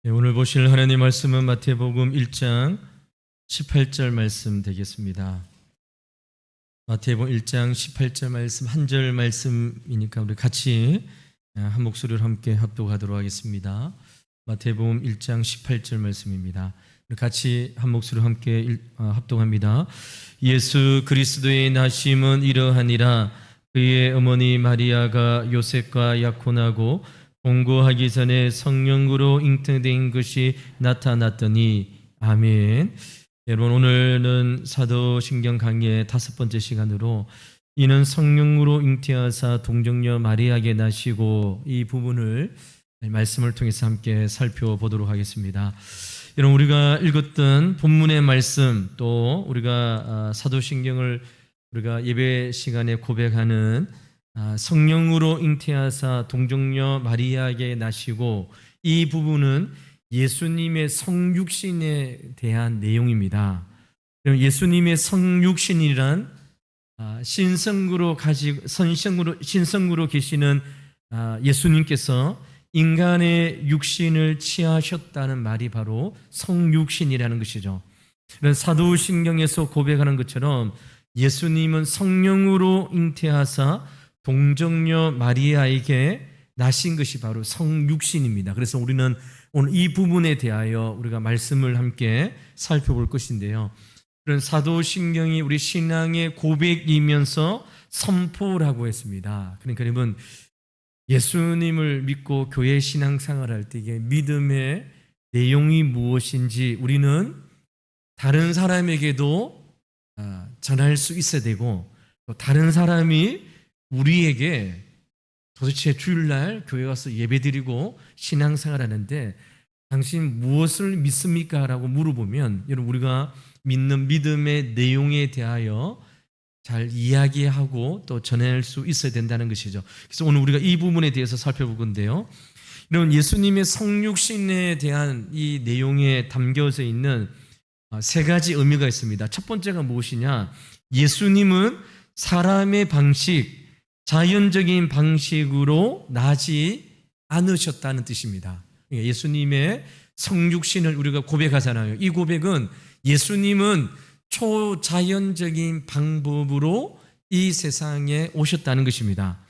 네, 오늘 보실 하나님 말씀은 마태복음 1장 18절 말씀 되겠습니다. 마태복음 1장 18절 말씀 한 절 말씀이니까 우리 같이 한 목소리로 함께 합독하도록 하겠습니다. 마태복음 1장 18절 말씀입니다. 같이 한 목소리로 함께 합독합니다. 예수 그리스도의 나심은 이러하니라. 그의 어머니 마리아가 요셉과 약혼하고 동거하기 전에 성령으로 잉태된 것이 나타났더니. 아멘. 여러분, 오늘은 사도신경 강의의 5번째 시간으로 이는 성령으로 잉태하사 동정녀 마리아에게 나시고, 이 부분을 말씀을 통해서 함께 살펴보도록 하겠습니다. 여러분, 우리가 읽었던 본문의 말씀, 또 우리가 사도신경을 우리가 예배 시간에 고백하는 성령으로 잉태하사 동정녀 마리아에게 나시고, 이 부분은 예수님의 성육신에 대한 내용입니다. 예수님의 성육신이란 신성으로 계시는 예수님께서 인간의 육신을 취하셨다는 말이 바로 성육신이라는 것이죠. 사도신경에서 고백하는 것처럼 예수님은 성령으로 잉태하사 동정녀 마리아에게 나신 것이 바로 성육신입니다. 그래서 우리는 오늘 이 부분에 대하여 우리가 말씀을 함께 살펴볼 것인데요. 그런 사도신경이 우리 신앙의 고백이면서 선포라고 했습니다. 그러니까 여러분, 예수님을 믿고 교회 신앙생활할 때 이게 믿음의 내용이 무엇인지 우리는 다른 사람에게도 전할 수 있어야 되고, 또 다른 사람이 우리에게 도대체 주일날 교회 가서 예배드리고 신앙생활 하는데 당신 무엇을 믿습니까? 라고 물어보면, 여러분, 우리가 믿는 믿음의 내용에 대하여 잘 이야기하고 또 전할 수 있어야 된다는 것이죠. 그래서 오늘 우리가 이 부분에 대해서 살펴볼 건데요. 이런 예수님의 성육신에 대한 이 내용에 담겨져 있는 3가지 의미가 있습니다. 첫 번째가 무엇이냐? 예수님은 사람의 방식, 자연적인 방식으로 나지 않으셨다는 뜻입니다. 예수님의 성육신을 우리가 고백하잖아요. 이 고백은 예수님은 초자연적인 방법으로 이 세상에 오셨다는 것입니다.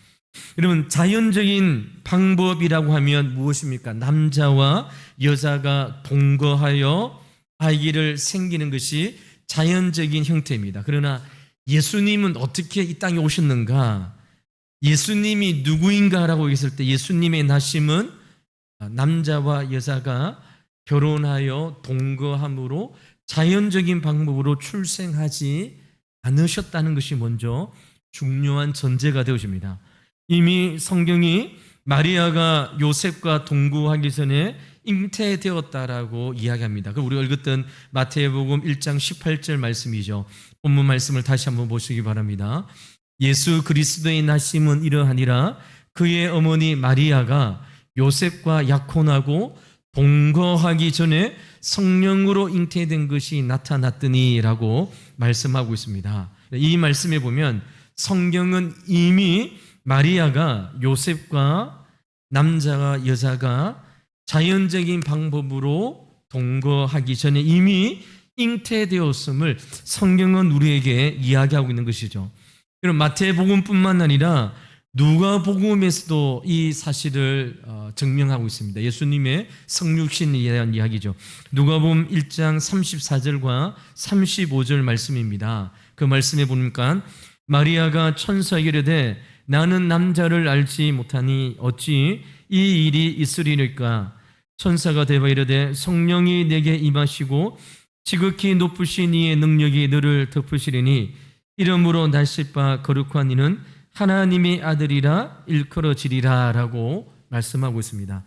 여러분, 자연적인 방법이라고 하면 무엇입니까? 남자와 여자가 동거하여 아기를 생기는 것이 자연적인 형태입니다. 그러나 예수님은 어떻게 이 땅에 오셨는가? 예수님이 누구인가라고 했을 때 예수님의 나심은 남자와 여자가 결혼하여 동거함으로 자연적인 방법으로 출생하지 않으셨다는 것이 먼저 중요한 전제가 되어집니다. 이미 성경이 마리아가 요셉과 동거하기 전에 잉태되었다라고 이야기합니다. 그 우리가 읽었던 마태복음 1장 18절 말씀이죠. 본문 말씀을 다시 한번 보시기 바랍니다. 예수 그리스도의 나심은 이러하니라. 그의 어머니 마리아가 요셉과 약혼하고 동거하기 전에 성령으로 잉태된 것이 나타났더니 라고 말씀하고 있습니다. 이 말씀에 보면 성경은 이미 마리아가 요셉과 남자와 여자가 자연적인 방법으로 동거하기 전에 이미 잉태되었음을 성경은 우리에게 이야기하고 있는 것이죠. 그럼 마태복음뿐만 아니라 누가복음에서도 이 사실을 증명하고 있습니다. 예수님의 성육신에 대한 이야기죠. 누가복음 1장 34절과 35절 말씀입니다. 그 말씀에 보니까 마리아가 천사에게 이르되 나는 남자를 알지 못하니 어찌 이 일이 있으리까? 천사가 대답하여 이르되 성령이 내게 임하시고 지극히 높으신 이의 능력이 너를 덮으시리니 이러므로 나실 바 거룩한 이는 하나님의 아들이라 일컬어지리라 라고 말씀하고 있습니다.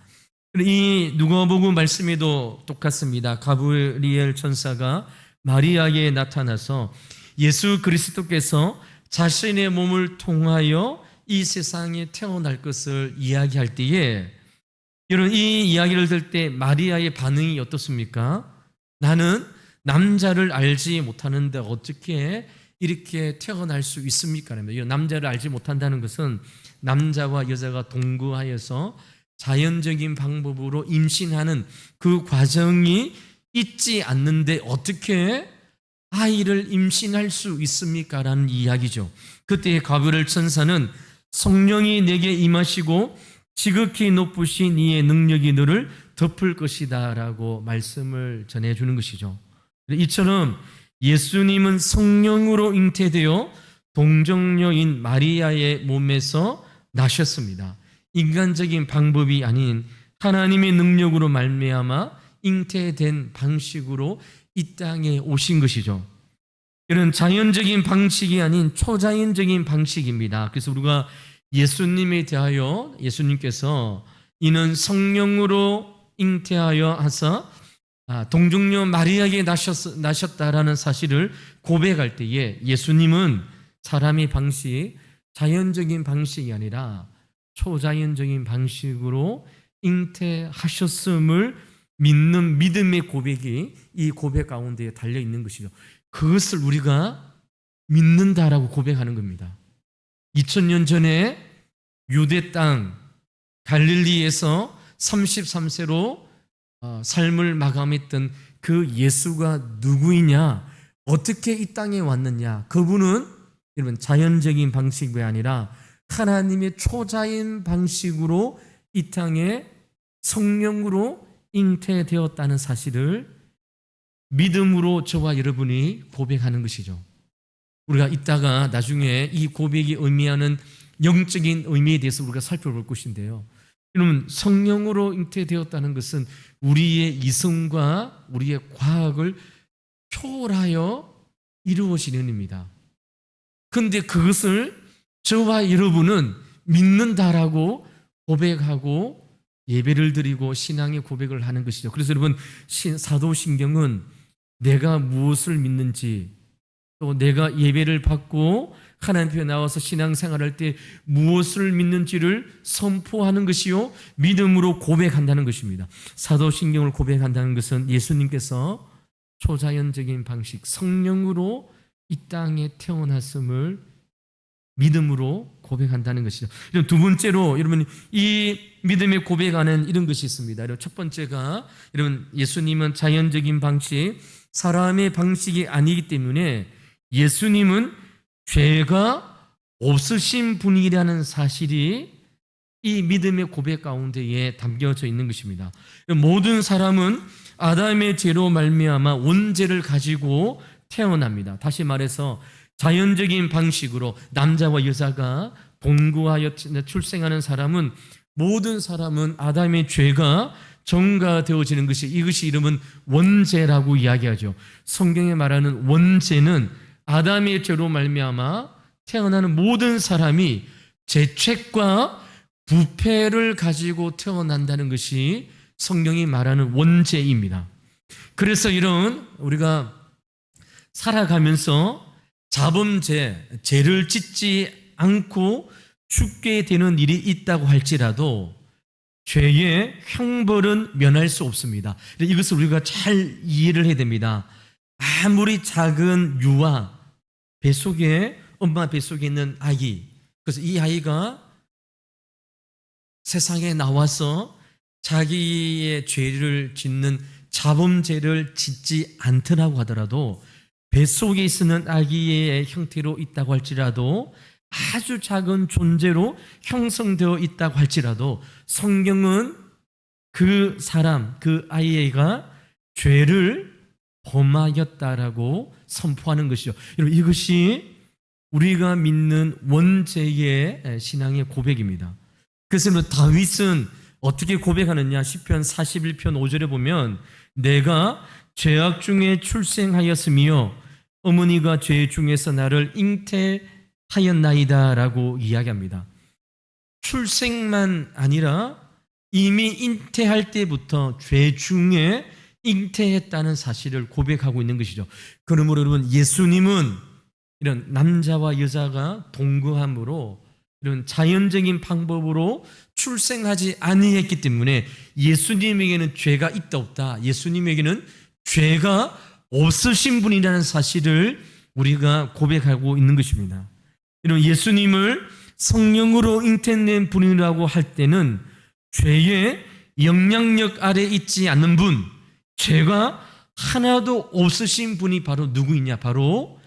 이 누가복음 말씀에도 똑같습니다. 가브리엘 천사가 마리아에게 나타나서 예수 그리스도께서 자신의 몸을 통하여 이 세상에 태어날 것을 이야기할 때에, 여러분, 이 이야기를 들을 때 마리아의 반응이 어떻습니까? 나는 남자를 알지 못하는데 어떻게 이렇게 태어날 수 있습니까? 이 남자를 알지 못한다는 것은 남자와 여자가 동거하여서 자연적인 방법으로 임신하는 그 과정이 있지 않는데 어떻게 아이를 임신할 수 있습니까? 라는 이야기죠. 그때 가브리엘 천사는 성령이 내게 임하시고 지극히 높으신 이의 능력이 너를 덮을 것이다 라고 말씀을 전해주는 것이죠. 이처럼 예수님은 성령으로 잉태되어 동정녀인 마리아의 몸에서 나셨습니다. 인간적인 방법이 아닌 하나님의 능력으로 말미암아 잉태된 방식으로 이 땅에 오신 것이죠. 이런 자연적인 방식이 아닌 초자연적인 방식입니다. 그래서 우리가 예수님에 대하여 예수님께서 이는 성령으로 잉태하여 하사 동정녀 마리아에게 나셨다라는 사실을 고백할 때에 예수님은 사람의 방식, 자연적인 방식이 아니라 초자연적인 방식으로 잉태하셨음을 믿는 믿음의 고백이 이 고백 가운데 달려 있는 것이죠. 그것을 우리가 믿는다라고 고백하는 겁니다. 2000년 전에 유대 땅 갈릴리에서 33세로 삶을 마감했던 그 예수가 누구이냐, 어떻게 이 땅에 왔느냐, 그분은 여러분 자연적인 방식이 아니라 하나님의 초자연 방식으로 이 땅에 성령으로 잉태되었다는 사실을 믿음으로 저와 여러분이 고백하는 것이죠. 우리가 이따가 나중에 이 고백이 의미하는 영적인 의미에 대해서 우리가 살펴볼 것인데요. 여러분, 성령으로 잉태되었다는 것은 우리의 이성과 우리의 과학을 초월하여 이루어지는 일입니다. 그런데 그것을 저와 여러분은 믿는다라고 고백하고 예배를 드리고 신앙의 고백을 하는 것이죠. 그래서 여러분, 사도신경은 내가 무엇을 믿는지, 또 내가 예배를 받고 하나님 앞에 나와서 신앙생활할 때 무엇을 믿는지를 선포하는 것이요, 믿음으로 고백한다는 것입니다. 사도신경을 고백한다는 것은 예수님께서 초자연적인 방식, 성령으로 이 땅에 태어났음을 믿음으로 고백한다는 것이죠. 두 번째로 여러분, 이 믿음의 고백하는 이런 것이 있습니다. 첫 번째가 여러분, 예수님은 자연적인 방식, 사람의 방식이 아니기 때문에 예수님은 죄가 없으신 분이라는 사실이 이 믿음의 고백 가운데에 담겨져 있는 것입니다. 모든 사람은 아담의 죄로 말미암아 원죄를 가지고 태어납니다. 다시 말해서 자연적인 방식으로 남자와 여자가 동거하여 출생하는 사람은, 모든 사람은 아담의 죄가 전가되어지는 것이, 이것이 이름은 원죄라고 이야기하죠. 성경에 말하는 원죄는 아담의 죄로 말미암아 태어나는 모든 사람이 죄책과 부패를 가지고 태어난다는 것이 성경이 말하는 원죄입니다. 그래서 이런 우리가 살아가면서 자범죄, 죄를 짓지 않고 죽게 되는 일이 있다고 할지라도 죄의 형벌은 면할 수 없습니다. 이것을 우리가 잘 이해를 해야 됩니다. 아무리 작은 유아, 엄마 뱃속에 있는 아기, 그래서 이 아이가 세상에 나와서 자기의 죄를 짓는 자범죄를 짓지 않더라고 하더라도, 뱃속에 있는 아기의 형태로 있다고 할지라도, 아주 작은 존재로 형성되어 있다고 할지라도 성경은 그 사람, 그 아이가 죄를 범하였다라고 선포하는 것이죠. 여러분, 이것이 우리가 믿는 원죄의 신앙의 고백입니다. 그래서 다윗은 어떻게 고백하느냐? 시편 41편 5절에 보면 내가 죄악 중에 출생하였으며 어머니가 죄 중에서 나를 잉태하였나이다 라고 이야기합니다. 출생만 아니라 이미 잉태할 때부터 죄 중에 잉태했다는 사실을 고백하고 있는 것이죠. 그러므로 여러분, 예수님은 이런 남자와 여자가 동거함으로 이런 자연적인 방법으로 출생하지 아니했기 때문에 예수님에게는 죄가 있다 없다, 예수님에게는 죄가 없으신 분이라는 사실을 우리가 고백하고 있는 것입니다. 이런 예수님을 성령으로 잉태된 분이라고 할 때는 죄의 영향력 아래 있지 않는 분, 죄가 하나도 없으신 분이 바로 누구이냐? 바로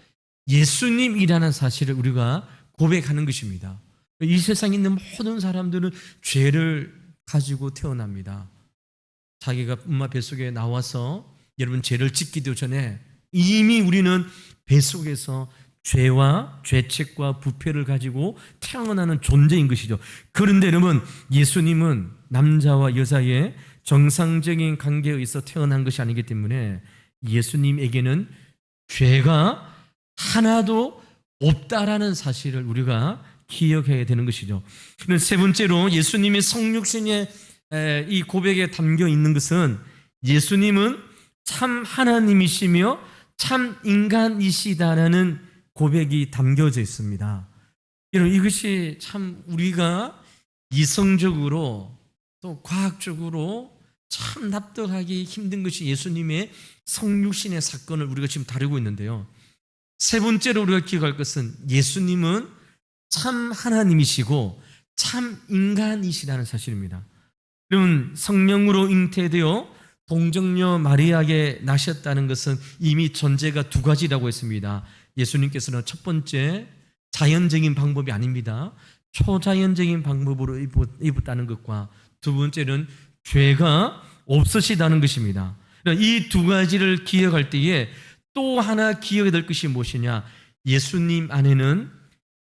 예수님이라는 사실을 우리가 고백하는 것입니다. 이 세상에 있는 모든 사람들은 죄를 가지고 태어납니다. 자기가 엄마 뱃속에 나와서 여러분 죄를 짓기도 전에 이미 우리는 뱃속에서 죄와 죄책과 부패를 가지고 태어나는 존재인 것이죠. 그런데 여러분, 예수님은 남자와 여자의 정상적인 관계에 의해서 태어난 것이 아니기 때문에 예수님에게는 죄가 하나도 없다라는 사실을 우리가 기억해야 되는 것이죠. 세 번째로 예수님의 성육신의 이 고백에 담겨 있는 것은 예수님은 참 하나님이시며 참 인간이시다라는 고백이 담겨져 있습니다. 여러분, 이것이 참 우리가 이성적으로 또 과학적으로 참 납득하기 힘든 것이 예수님의 성육신의 사건을 우리가 지금 다루고 있는데요. 세 번째로 우리가 기억할 것은 예수님은 참 하나님이시고 참 인간이시라는 사실입니다. 여러분, 성령으로 잉태되어 동정녀 마리아에게 나셨다는 것은 이미 전제가 두 가지라고 했습니다. 예수님께서는 첫 번째, 자연적인 방법이 아닙니다. 초자연적인 방법으로 입었다는 것과 두 번째는 죄가 없으시다는 것입니다. 이 두 가지를 기억할 때에 또 하나 기억해야 될 것이 무엇이냐? 예수님 안에는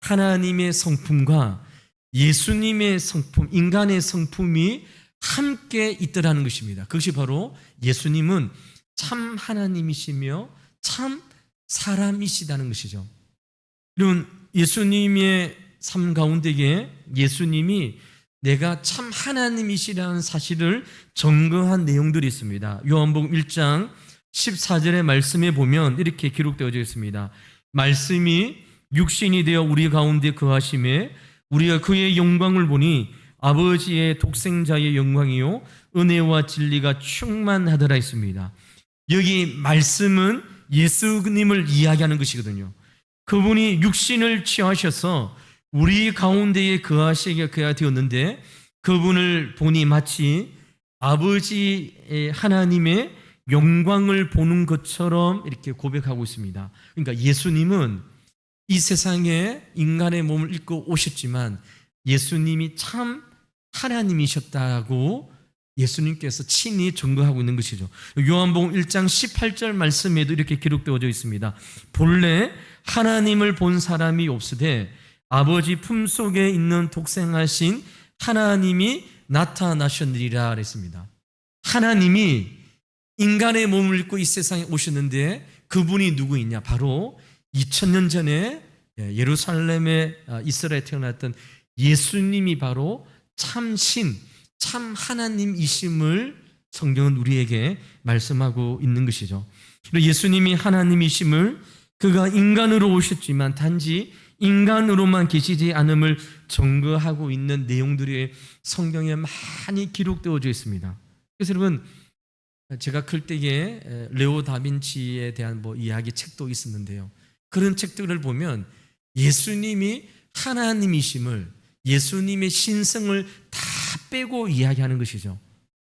하나님의 성품과 예수님의 성품, 인간의 성품이 함께 있더라는 것입니다. 그것이 바로 예수님은 참 하나님이시며 참 사람이시다는 것이죠. 여러분, 예수님의 삶 가운데에 예수님이 내가 참 하나님이시라는 사실을 증거한 내용들이 있습니다. 요한복음 1장 14절의 말씀에 보면 이렇게 기록되어 있습니다. 말씀이 육신이 되어 우리 가운데 거하심에 우리가 그의 영광을 보니 아버지의 독생자의 영광이요 은혜와 진리가 충만하더라 했습니다. 여기 말씀은 예수님을 이야기하는 것이거든요. 그분이 육신을 취하셔서 우리 가운데에 거하시게 되었는데 그분을 보니 마치 아버지 하나님의 영광을 보는 것처럼 이렇게 고백하고 있습니다. 그러니까 예수님은 이 세상에 인간의 몸을 입고 오셨지만 예수님이 참 하나님이셨다고 예수님께서 친히 증거하고 있는 것이죠. 요한복음 1장 18절 말씀에도 이렇게 기록되어져 있습니다. 본래 하나님을 본 사람이 없으되 아버지 품속에 있는 독생하신 하나님이 나타나셨느니라 그랬습니다. 하나님이 인간의 몸을 입고 이 세상에 오셨는데 그분이 누구이냐? 바로 2000년 전에 예루살렘에 이스라엘에 태어났던 예수님이 바로 참신, 참 하나님이심을 성경은 우리에게 말씀하고 있는 것이죠. 예수님이 하나님이심을 그가 인간으로 오셨지만 단지 인간으로만 계시지 않음을 증거하고 있는 내용들이 성경에 많이 기록되어져 있습니다. 그래서 여러분, 제가 클 때에 레오 다빈치에 대한 이야기 책도 있었는데요. 그런 책들을 보면 예수님이 하나님이심을, 예수님의 신성을 다 빼고 이야기하는 것이죠.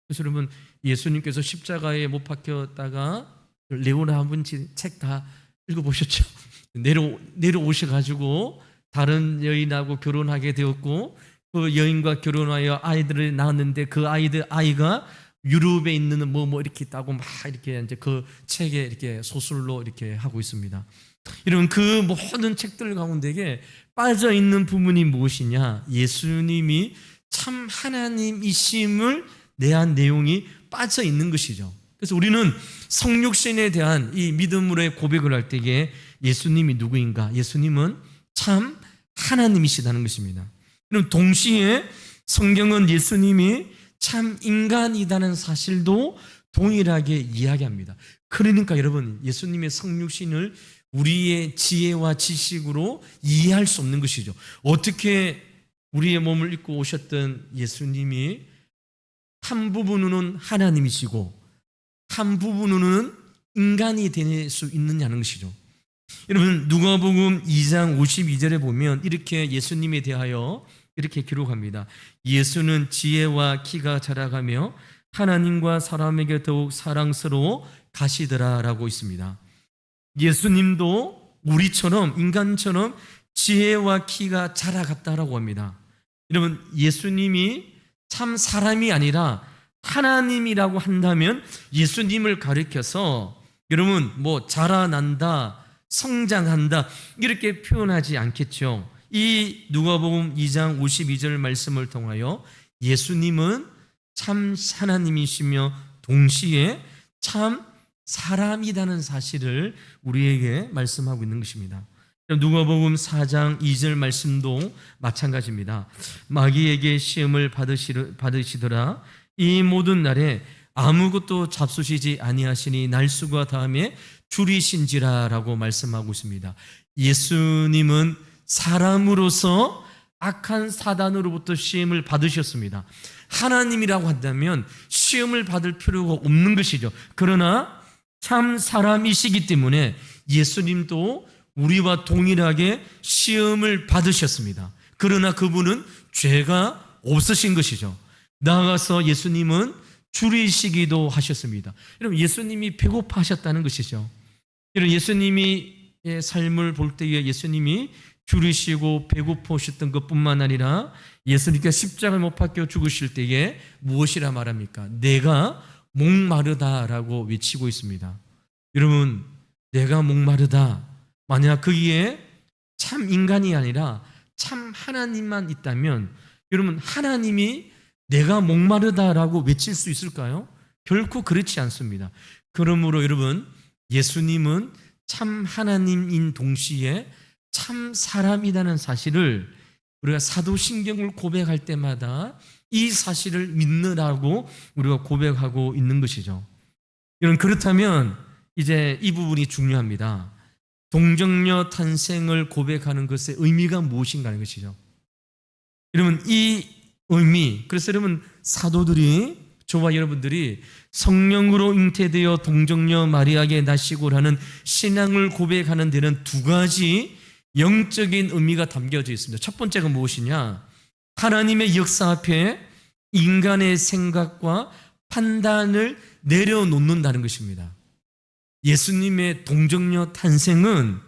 그래서 여러분, 예수님께서 십자가에 못 박혔다가 레오 다빈치 책 다 읽어보셨죠? 내려오셔가지고 다른 여인하고 결혼하게 되었고 그 여인과 결혼하여 아이들을 낳았는데 그 아이가 유럽에 있는 이렇게 있다고 막 이렇게 이제 그 책에 이렇게 소설로 이렇게 하고 있습니다. 이런 그 모든 책들 가운데에 빠져 있는 부분이 무엇이냐? 예수님이 참 하나님이심을 대한 내용이 빠져 있는 것이죠. 그래서 우리는 성육신에 대한 이 믿음으로의 고백을 할 때에 예수님이 누구인가? 예수님은 참 하나님이시다는 것입니다. 그럼 동시에 성경은 예수님이 참 인간이라는 사실도 동일하게 이야기합니다. 그러니까 여러분, 예수님의 성육신을 우리의 지혜와 지식으로 이해할 수 없는 것이죠. 어떻게 우리의 몸을 입고 오셨던 예수님이 한 부분으로는 하나님이시고 한 부분으로는 인간이 될 수 있느냐는 것이죠. 여러분, 누가복음 2장 52절에 보면 이렇게 예수님에 대하여 이렇게 기록합니다. 예수는 지혜와 키가 자라가며 하나님과 사람에게 더욱 사랑스러워 가시더라라고 있습니다. 예수님도 우리처럼 인간처럼 지혜와 키가 자라갔다라고 합니다. 여러분, 예수님이 참 사람이 아니라 하나님이라고 한다면 예수님을 가리켜서 여러분 뭐 자라난다, 성장한다 이렇게 표현하지 않겠죠. 이 누가복음 2장 52절 말씀을 통하여 예수님은 참 하나님이시며 동시에 참 사람이라는 사실을 우리에게 말씀하고 있는 것입니다. 누가복음 4장 2절 말씀도 마찬가지입니다. 마귀에게 시험을 받으시더라. 이 모든 날에 아무것도 잡수시지 아니하시니 날수가 다음에 줄이신지라라고 말씀하고 있습니다. 예수님은 사람으로서 악한 사단으로부터 시험을 받으셨습니다. 하나님이라고 한다면 시험을 받을 필요가 없는 것이죠. 그러나 참 사람이시기 때문에 예수님도 우리와 동일하게 시험을 받으셨습니다. 그러나 그분은 죄가 없으신 것이죠. 나아가서 예수님은 줄이시기도 하셨습니다. 여러분, 예수님이 배고파하셨다는 것이죠. 여러분, 예수님이 삶을 볼 때에 예수님이 줄이시고 배고프셨던 것뿐만 아니라 예수님께서 십자가에 못 박혀 죽으실 때에 무엇이라 말합니까? 내가 목마르다라고 외치고 있습니다. 여러분, 내가 목마르다. 만약 거기에 참 인간이 아니라 참 하나님만 있다면 여러분, 하나님이 내가 목마르다라고 외칠 수 있을까요? 결코 그렇지 않습니다. 그러므로 여러분, 예수님은 참 하나님인 동시에 참 사람이라는 사실을 우리가 사도신경을 고백할 때마다 이 사실을 믿느라고 우리가 고백하고 있는 것이죠. 여러분, 그렇다면 이제 이 부분이 중요합니다. 동정녀 탄생을 고백하는 것의 의미가 무엇인가 하는 것이죠. 여러분, 이 의미, 그래서 여러분 사도들이, 저와 여러분들이 성령으로 잉태되어 동정녀 마리아에게 나시고라는 신앙을 고백하는 데는 두 가지 영적인 의미가 담겨져 있습니다. 첫 번째가 무엇이냐? 하나님의 역사 앞에 인간의 생각과 판단을 내려놓는다는 것입니다. 예수님의 동정녀 탄생은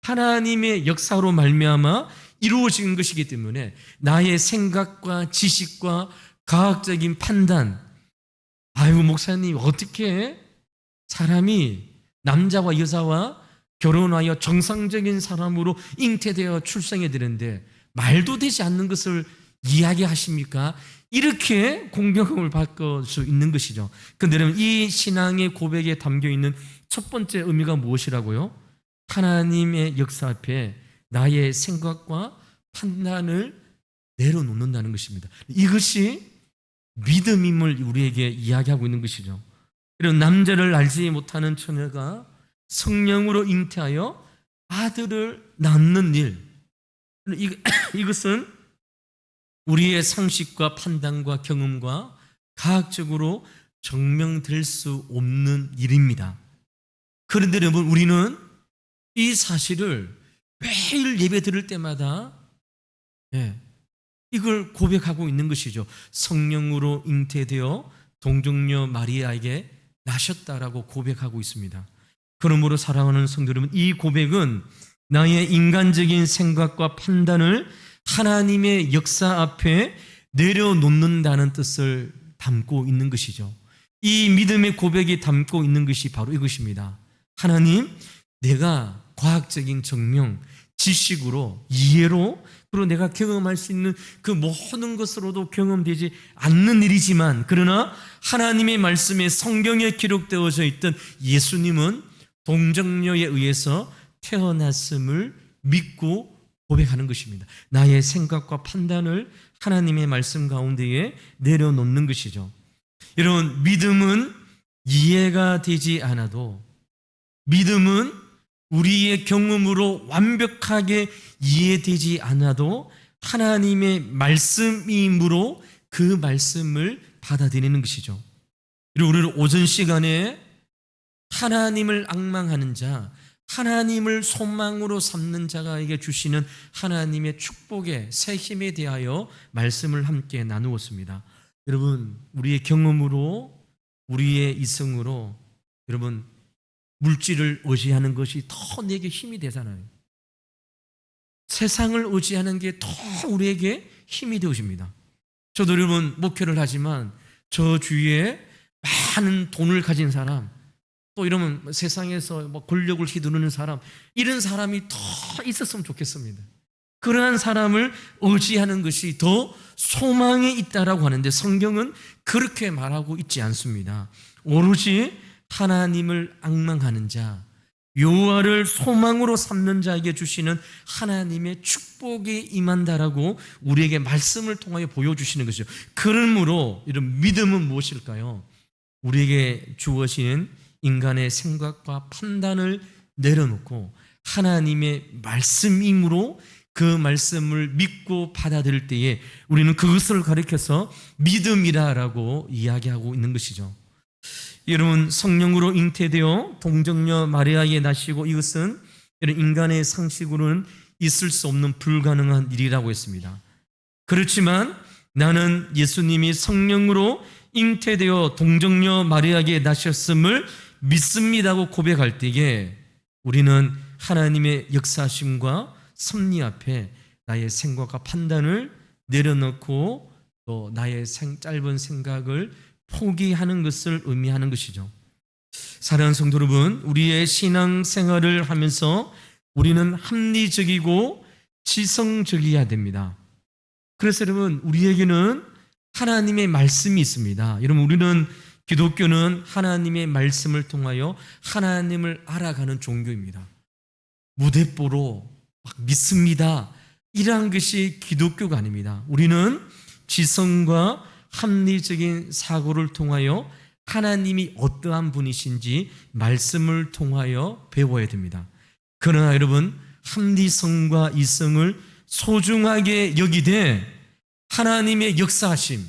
하나님의 역사로 말미암아 이루어진 것이기 때문에 나의 생각과 지식과 과학적인 판단, 아이고 목사님 어떻게 사람이 남자와 여자와 결혼하여 정상적인 사람으로 잉태되어 출생해 되는데 말도 되지 않는 것을 이야기하십니까? 이렇게 공경을 받을 수 있는 것이죠. 그런데 여러분, 이 신앙의 고백에 담겨있는 첫 번째 의미가 무엇이라고요? 하나님의 역사 앞에 나의 생각과 판단을 내려놓는다는 것입니다. 이것이 믿음임을 우리에게 이야기하고 있는 것이죠. 이런 남자를 알지 못하는 처녀가 성령으로 잉태하여 아들을 낳는 일, 이것은 우리의 상식과 판단과 경험과 과학적으로 증명될 수 없는 일입니다. 그런데 여러분, 우리는 이 사실을 매일 예배 드릴 때마다 이걸 고백하고 있는 것이죠. 성령으로 잉태되어 동정녀 마리아에게 나셨다라고 고백하고 있습니다. 그러므로 사랑하는 성도 여러분, 이 고백은 나의 인간적인 생각과 판단을 하나님의 역사 앞에 내려놓는다는 뜻을 담고 있는 것이죠. 이 믿음의 고백이 담고 있는 것이 바로 이것입니다. 하나님, 내가 과학적인 증명, 지식으로, 이해로, 그리고 내가 경험할 수 있는 그 모든 것으로도 경험되지 않는 일이지만, 그러나 하나님의 말씀에 성경에 기록되어져 있던 예수님은 동정녀에 의해서 태어났음을 믿고 고백하는 것입니다. 나의 생각과 판단을 하나님의 말씀 가운데에 내려놓는 것이죠. 여러분, 믿음은 이해가 되지 않아도, 믿음은 우리의 경험으로 완벽하게 이해되지 않아도 하나님의 말씀이므로 그 말씀을 받아들이는 것이죠. 그리고 우리는 오전 시간에 하나님을 앙망하는 자, 하나님을 소망으로 삼는 자가에게 주시는 하나님의 축복의 새 힘에 대하여 말씀을 함께 나누었습니다. 여러분, 우리의 경험으로, 우리의 이성으로 여러분 물질을 의지하는 것이 더 내게 힘이 되잖아요. 세상을 의지하는 게 더 우리에게 힘이 되어집니다. 저도 여러분 목회를 하지만 저 주위에 많은 돈을 가진 사람, 또 이러면 세상에서 권력을 휘두르는 사람, 이런 사람이 더 있었으면 좋겠습니다. 그러한 사람을 의지하는 것이 더 소망에 있다라고 하는데 성경은 그렇게 말하고 있지 않습니다. 오로지 하나님을 앙망하는 자, 여호와를 소망으로 삼는 자에게 주시는 하나님의 축복이 임한다라고 우리에게 말씀을 통하여 보여주시는 것이죠. 그러므로 이런 믿음은 무엇일까요? 우리에게 주어진 인간의 생각과 판단을 내려놓고 하나님의 말씀이므로 그 말씀을 믿고 받아들일 때에 우리는 그것을 가리켜서 믿음이라고 이야기하고 있는 것이죠. 여러분, 성령으로 잉태되어 동정녀 마리아에게 나시고, 이것은 이런 인간의 상식으로는 있을 수 없는 불가능한 일이라고 했습니다. 그렇지만 나는 예수님이 성령으로 잉태되어 동정녀 마리아에게 나셨음을 믿습니다고 고백할 때에 우리는 하나님의 역사심과 섭리 앞에 나의 생각과 판단을 내려놓고 또 나의 짧은 생각을 포기하는 것을 의미하는 것이죠. 사랑하는 성도 여러분, 우리의 신앙생활을 하면서 우리는 합리적이고 지성적이어야 됩니다. 그래서 여러분, 우리에게는 하나님의 말씀이 있습니다. 여러분, 우리는 기독교는 하나님의 말씀을 통하여 하나님을 알아가는 종교입니다. 무대뽀로 막 믿습니다, 이러한 것이 기독교가 아닙니다. 우리는 지성과 합리적인 사고를 통하여 하나님이 어떠한 분이신지 말씀을 통하여 배워야 됩니다. 그러나 여러분, 합리성과 이성을 소중하게 여기되 하나님의 역사하심,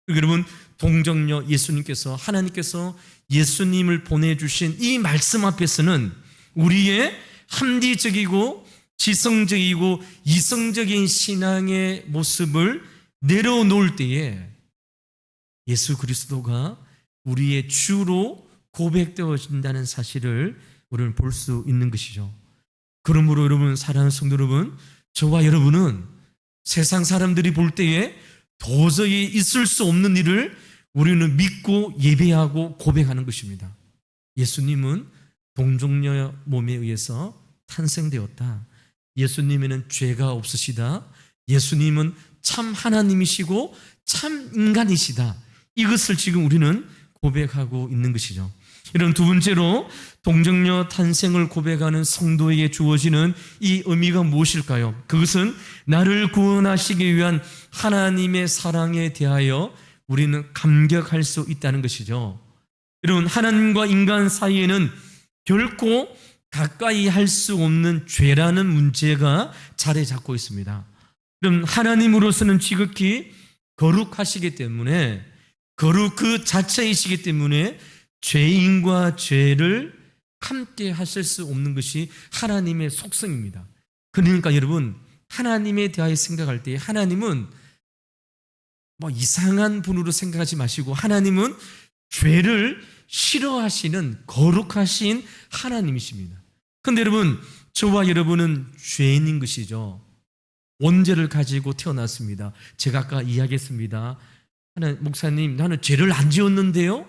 여러분 동정녀 예수님께서, 하나님께서 예수님을 보내주신 이 말씀 앞에서는 우리의 합리적이고 지성적이고 이성적인 신앙의 모습을 내려놓을 때에 예수 그리스도가 우리의 주로 고백되어진다는 사실을 우리는 볼 수 있는 것이죠. 그러므로 여러분, 사랑하는 성도 여러분, 저와 여러분은 세상 사람들이 볼 때에 도저히 있을 수 없는 일을 우리는 믿고 예배하고 고백하는 것입니다. 예수님은 동정녀 몸에 의해서 탄생되었다. 예수님에는 죄가 없으시다. 예수님은 참 하나님이시고 참 인간이시다. 이것을 지금 우리는 고백하고 있는 것이죠. 이런 두 번째로 동정녀 탄생을 고백하는 성도에게 주어지는 이 의미가 무엇일까요? 그것은 나를 구원하시기 위한 하나님의 사랑에 대하여 우리는 감격할 수 있다는 것이죠. 여러분, 하나님과 인간 사이에는 결코 가까이 할 수 없는 죄라는 문제가 자리 잡고 있습니다. 그럼 하나님으로서는 지극히 거룩하시기 때문에, 거룩 그 자체이시기 때문에 죄인과 죄를 함께 하실 수 없는 것이 하나님의 속성입니다. 그러니까 여러분, 하나님에 대하여 생각할 때 하나님은 이상한 분으로 생각하지 마시고, 하나님은 죄를 싫어하시는 거룩하신 하나님이십니다. 그런데 여러분, 저와 여러분은 죄인인 것이죠. 원죄를 가지고 태어났습니다. 제가 아까 이야기했습니다. 목사님, 나는 죄를 안 지었는데요?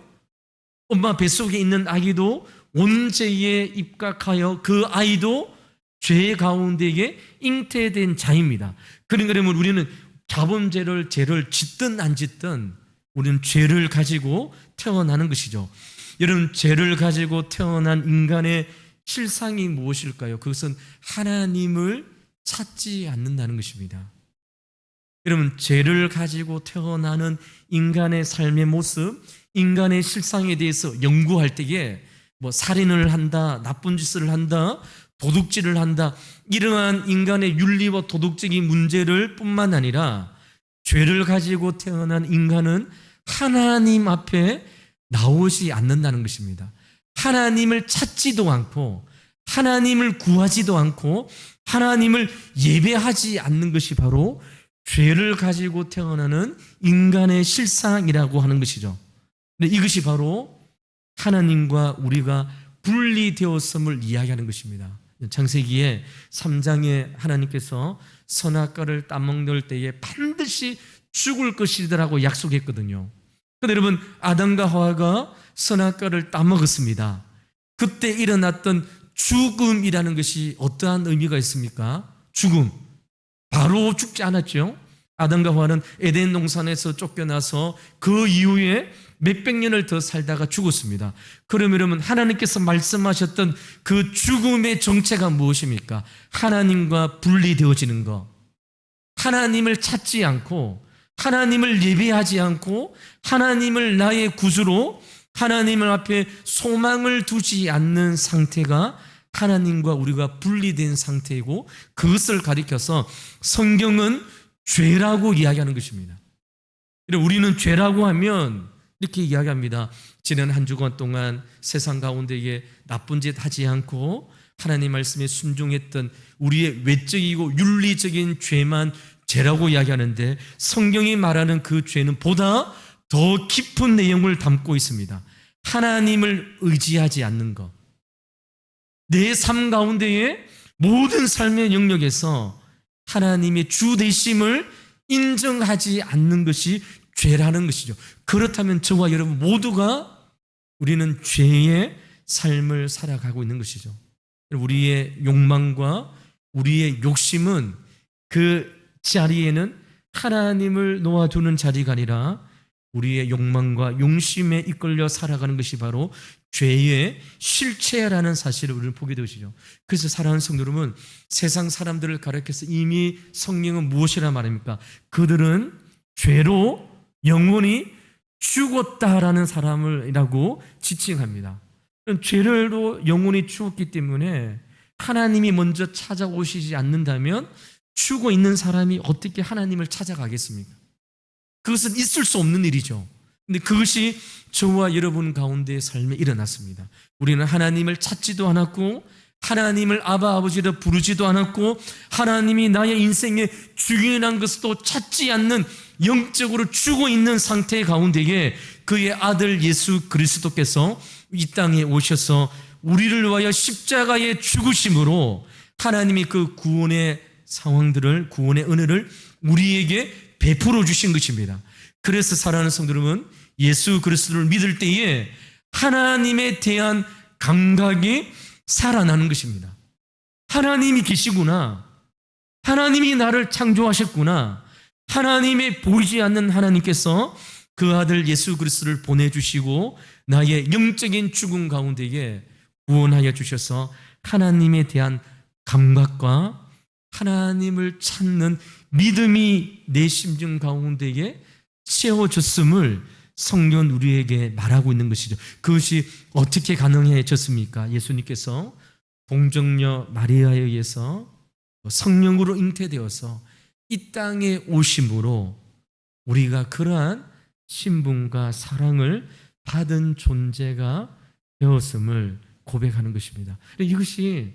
엄마 뱃속에 있는 아기도 원죄에 입각하여 그 아이도 죄 가운데에 잉태된 자입니다. 그러면 우리는 자범죄를 죄를 짓든 안 짓든 우리는 죄를 가지고 태어나는 것이죠. 여러분, 죄를 가지고 태어난 인간의 실상이 무엇일까요? 그것은 하나님을 찾지 않는다는 것입니다. 여러분, 죄를 가지고 태어나는 인간의 삶의 모습, 인간의 실상에 대해서 연구할 때에 살인을 한다, 나쁜 짓을 한다, 도둑질을 한다, 이러한 인간의 윤리와 도덕적인 문제를 뿐만 아니라 죄를 가지고 태어난 인간은 하나님 앞에 나오지 않는다는 것입니다. 하나님을 찾지도 않고 하나님을 구하지도 않고 하나님을 예배하지 않는 것이 바로 죄를 가지고 태어나는 인간의 실상이라고 하는 것이죠. 근데 이것이 바로 하나님과 우리가 분리되었음을 이야기하는 것입니다. 창세기에 3장에 하나님께서 선악과를 따먹을 때에 반드시 죽을 것이라고 약속했거든요. 그런데 여러분, 아담과 하와가 선악과를 따먹었습니다. 그때 일어났던 죽음이라는 것이 어떠한 의미가 있습니까? 죽음. 바로 죽지 않았죠. 아담과 하와는 에덴 동산에서 쫓겨나서 그 이후에 몇백 년을 더 살다가 죽었습니다. 그러면 하나님께서 말씀하셨던 그 죽음의 정체가 무엇입니까? 하나님과 분리되어지는 것. 하나님을 찾지 않고 하나님을 예배하지 않고 하나님을 나의 구주로 하나님을 앞에 소망을 두지 않는 상태가 하나님과 우리가 분리된 상태이고, 그것을 가리켜서 성경은 죄라고 이야기하는 것입니다. 우리는 죄라고 하면 이렇게 이야기합니다. 지난 한 주간 동안 세상 가운데에 나쁜 짓 하지 않고 하나님 말씀에 순종했던 우리의 외적이고 윤리적인 죄만 죄라고 이야기하는데, 성경이 말하는 그 죄는 보다 더 깊은 내용을 담고 있습니다. 하나님을 의지하지 않는 것. 내 삶 가운데에 모든 삶의 영역에서 하나님의 주 되심을 인정하지 않는 것이 죄라는 것이죠. 그렇다면 저와 여러분 모두가 우리는 죄의 삶을 살아가고 있는 것이죠. 우리의 욕망과 우리의 욕심은 그 자리에는 하나님을 놓아두는 자리가 아니라 우리의 욕망과 용심에 이끌려 살아가는 것이 바로 죄의 실체라는 사실을 우리는 보게 되시죠. 그래서 사랑하는 성도 여러분, 세상 사람들을 가리켜서 이미 성령은 무엇이라 말합니까? 그들은 죄로 영원히 죽었다라는 사람이라고 지칭합니다. 죄로 영원히 죽었기 때문에 하나님이 먼저 찾아오시지 않는다면 죽어 있는 사람이 어떻게 하나님을 찾아가겠습니까? 그것은 있을 수 없는 일이죠. 근데 그것이 저와 여러분 가운데의 삶에 일어났습니다. 우리는 하나님을 찾지도 않았고 하나님을 아바 아버지로 부르지도 않았고 하나님이 나의 인생의 중요한 것도 찾지 않는 영적으로 죽어 있는 상태 가운데에 그의 아들 예수 그리스도께서 이 땅에 오셔서 우리를 위하여 십자가의 죽으심으로 하나님이 그 구원의 상황들을, 구원의 은혜를 우리에게 베풀어 주신 것입니다. 그래서 사랑하는 성도 여러분, 예수 그리스도를 믿을 때에 하나님에 대한 감각이 살아나는 것입니다. 하나님이 계시구나, 하나님이 나를 창조하셨구나, 하나님의 보이지 않는 하나님께서 그 아들 예수 그리스도를 보내주시고 나의 영적인 죽음 가운데에 구원하여 주셔서 하나님에 대한 감각과 하나님을 찾는 믿음이 내 심정 가운데에 채워졌음을 성경은 우리에게 말하고 있는 것이죠. 그것이 어떻게 가능해졌습니까? 예수님께서 동정녀 마리아에 의해서 성령으로 잉태되어서 이 땅에 오심으로 우리가 그러한 신분과 사랑을 받은 존재가 되었음을 고백하는 것입니다. 이것이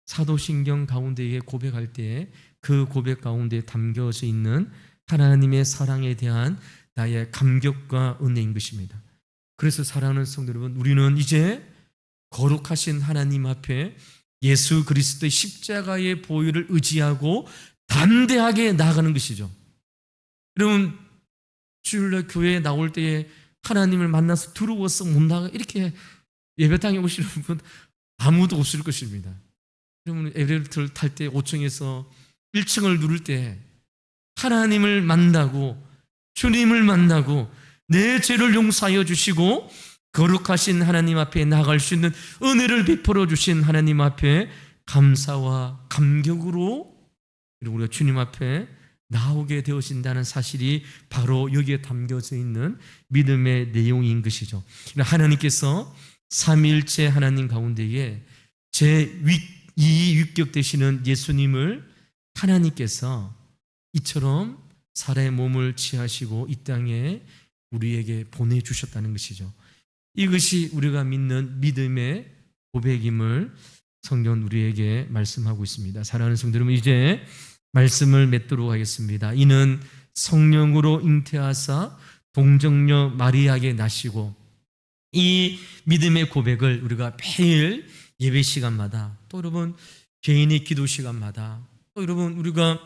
사도신경 가운데에 고백할 때 그 고백 가운데 담겨져 있는 하나님의 사랑에 대한 나의 감격과 은혜인 것입니다. 그래서 사랑하는 성도 여러분, 우리는 이제 거룩하신 하나님 앞에 예수 그리스도의 십자가의 보혈을 의지하고 담대하게 나아가는 것이죠. 여러분, 주일날 교회에 나올 때에 하나님을 만나서 두려워서 못 나가 이렇게 예배당에 오시는 분 아무도 없을 것입니다. 여러분, 엘리베이터를 탈 때 5층에서 1층을 누를 때 하나님을 만나고 주님을 만나고 내 죄를 용서하여 주시고 거룩하신 하나님 앞에 나아갈 수 있는 은혜를 베풀어 주신 하나님 앞에 감사와 감격으로 우리가 주님 앞에 나오게 되어진다는 사실이 바로 여기에 담겨져 있는 믿음의 내용인 것이죠. 하나님께서 삼위일체 하나님 가운데에 제2위격 되시는 예수님을 하나님께서 이처럼 사람의 몸을 취하시고 이 땅에 우리에게 보내주셨다는 것이죠. 이것이 우리가 믿는 믿음의 고백임을 성경은 우리에게 말씀하고 있습니다. 사랑하는 성도 여러분, 이제 말씀을 맺도록 하겠습니다. 이는 성령으로 잉태하사 동정녀 마리아에게 나시고, 이 믿음의 고백을 우리가 매일 예배 시간마다, 또 여러분 개인의 기도 시간마다, 또 여러분 우리가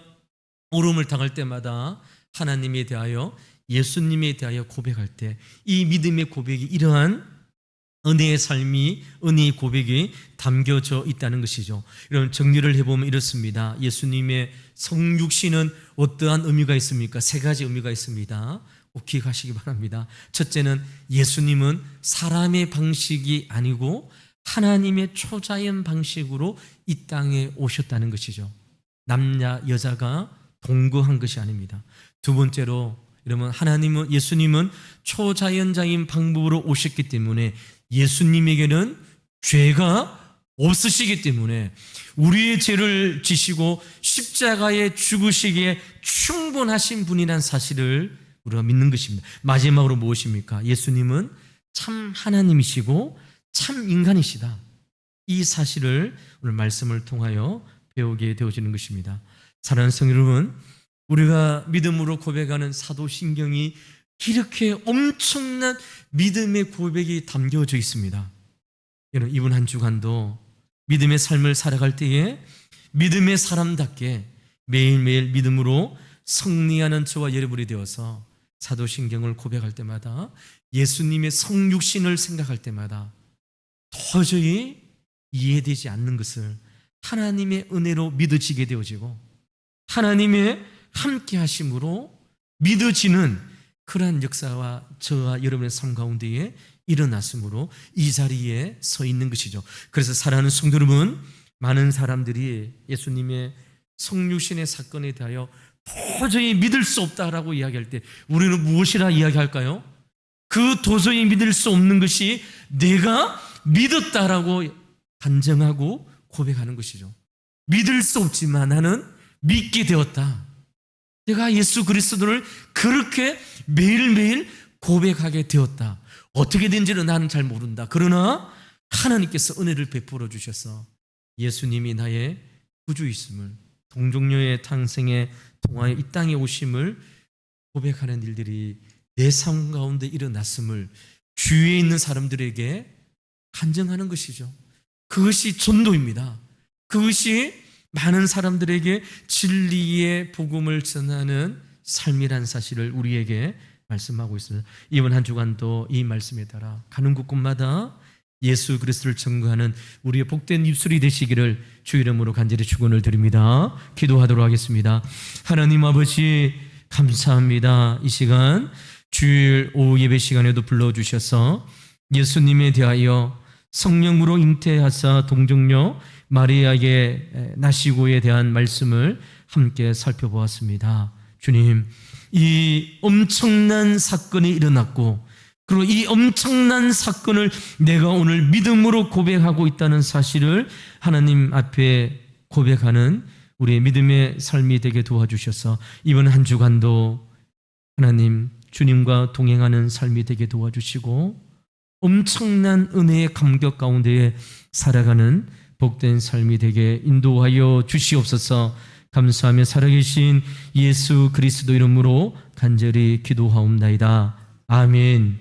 어려움을 당할 때마다 하나님에 대하여, 예수님에 대하여 고백할 때 이 믿음의 고백이 이러한 은혜의 삶이, 은혜의 고백이 담겨져 있다는 것이죠. 이런 정리를 해보면 이렇습니다. 예수님의 성육신은 어떠한 의미가 있습니까? 세 가지 의미가 있습니다. 꼭 기억하시기 바랍니다. 첫째는 예수님은 사람의 방식이 아니고 하나님의 초자연 방식으로 이 땅에 오셨다는 것이죠. 남자 여자가 동거한 것이 아닙니다. 두 번째로, 여러분, 예수님은 초자연자인 방법으로 오셨기 때문에 예수님에게는 죄가 없으시기 때문에 우리의 죄를 지시고 십자가에 죽으시기에 충분하신 분이라는 사실을 우리가 믿는 것입니다. 마지막으로 무엇입니까? 예수님은 참 하나님이시고 참 인간이시다. 이 사실을 오늘 말씀을 통하여 배우게 되어지는 것입니다. 사랑하는 성도 여러분, 우리가 믿음으로 고백하는 사도신경이 이렇게 엄청난 믿음의 고백이 담겨져 있습니다. 여러분, 이번 한 주간도 믿음의 삶을 살아갈 때에 믿음의 사람답게 매일매일 믿음으로 승리하는 저와 여러분이 되어서 사도신경을 고백할 때마다, 예수님의 성육신을 생각할 때마다 도저히 이해되지 않는 것을 하나님의 은혜로 믿어지게 되어지고, 하나님의 함께 하심으로 믿어지는 그러한 역사와 저와 여러분의 삶 가운데에 일어났으므로 이 자리에 서 있는 것이죠. 그래서 사랑하는 성도 여러분, 많은 사람들이 예수님의 성육신의 사건에 대하여 도저히 믿을 수 없다라고 이야기할 때 우리는 무엇이라 이야기할까요? 그 도저히 믿을 수 없는 것이 내가 믿었다라고 단정하고 고백하는 것이죠. 믿을 수 없지만 나는 믿게 되었다. 내가 예수 그리스도를 그렇게 매일매일 고백하게 되었다. 어떻게 된지는 나는 잘 모른다. 그러나 하나님께서 은혜를 베풀어 주셔서 예수님이 나의 구주이심을, 동정녀의 탄생에 통하여 이 땅에 오심을 고백하는 일들이 내 삶 가운데 일어났음을 주위에 있는 사람들에게 간증하는 것이죠. 그것이 전도입니다. 그것이 많은 사람들에게 진리의 복음을 전하는 삶이란 사실을 우리에게 말씀하고 있습니다. 이번 한 주간도 이 말씀에 따라 가는 곳곳마다 예수 그리스도를 증거하는 우리의 복된 입술이 되시기를 주 이름으로 간절히 축원을 드립니다. 기도하도록 하겠습니다. 하나님 아버지, 감사합니다. 이 시간 주일 오후 예배 시간에도 불러주셔서 예수님에 대하여 성령으로 잉태하사 동정녀 마리아에게 나시고에 대한 말씀을 함께 살펴보았습니다. 주님, 이 엄청난 사건이 일어났고, 그리고 이 엄청난 사건을 내가 오늘 믿음으로 고백하고 있다는 사실을 하나님 앞에 고백하는 우리의 믿음의 삶이 되게 도와주셔서 이번 한 주간도 하나님 주님과 동행하는 삶이 되게 도와주시고 엄청난 은혜의 감격 가운데에 살아가는 복된 삶이 되게 인도하여 주시옵소서. 감사하며 살아계신 예수 그리스도 이름으로 간절히 기도하옵나이다. 아멘.